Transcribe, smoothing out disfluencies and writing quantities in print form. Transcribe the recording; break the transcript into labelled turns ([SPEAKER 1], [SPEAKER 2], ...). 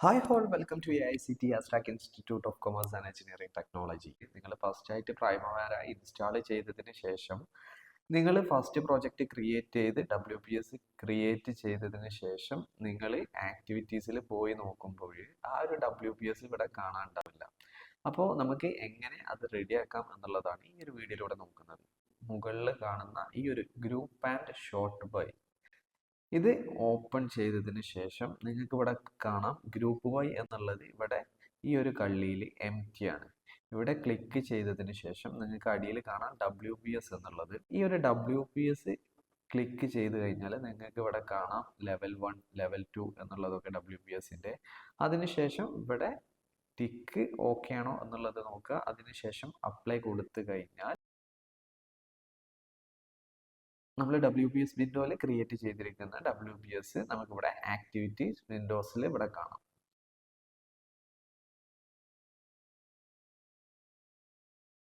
[SPEAKER 1] Hi all welcome to AICT അസ്ട്രാക് institute of commerce and engineering technology. നിങ്ങൾ first ആയിട്ട് Primavera install ചെയ്തതിന് ശേഷം നിങ്ങൾ ഫസ്റ്റ് പ്രോജക്റ്റ് ക്രിയേറ്റ് ചെയ്ത് WPS ക്രിയേറ്റ് ചെയ്തതിന് ശേഷം നിങ്ങൾ ആക്ടിവിറ്റീസിൽ പോയി നോക്കുമ്പോൾ ആ ഒരു WPS ഇവിടെ കാണാണ്ടാവില്ല. അപ്പോൾ നമുക്ക് എങ്ങനെ അത് റെഡിയാക്കാം എന്നുള്ളതാണ് ഈ ഒരു വീഡിയോയിലൂടെ നോക്കുന്നത്. മുകളിൽ കാണുന്ന ഈ ഒരു ഗ്രൂപ്പ് ആൻഡ് ഷോർട്ട് ബൈ ഇത് ഓപ്പൺ ചെയ്തതിന് ശേഷം നിങ്ങൾക്ക് ഇവിടെ കാണാം ഗ്രൂപ്പ് വൈ എന്നുള്ളത് ഇവിടെ ഈ ഒരു കള്ളിയിൽ എംറ്റി ആണ്. ഇവിടെ ക്ലിക്ക് ചെയ്തതിന് ശേഷം നിങ്ങൾക്ക് അടിയിൽ കാണാം WPS എന്നുള്ളത്. ഈ ഒരു WPS ക്ലിക്ക് ചെയ്ത് കഴിഞ്ഞാൽ നിങ്ങൾക്ക് ഇവിടെ കാണാം ലെവൽ 1 ലെവൽ 2 എന്നുള്ളതൊക്കെ WPSൻ്റെ. അതിനുശേഷം ഇവിടെ ടിക്ക് ഓക്കെ ആണോ എന്നുള്ളത് നോക്കുക. അതിനുശേഷം അപ്ലൈ കൊടുത്തു കഴിഞ്ഞാൽ നമ്മൾ WPS വിൻഡോയിൽ ക്രിയേറ്റ് ചെയ്തിരിക്കുന്ന WPS നമുക്കിവിടെ ആക്ടിവിറ്റീസ് വിൻഡോസിൽ ഇവിടെ കാണാം.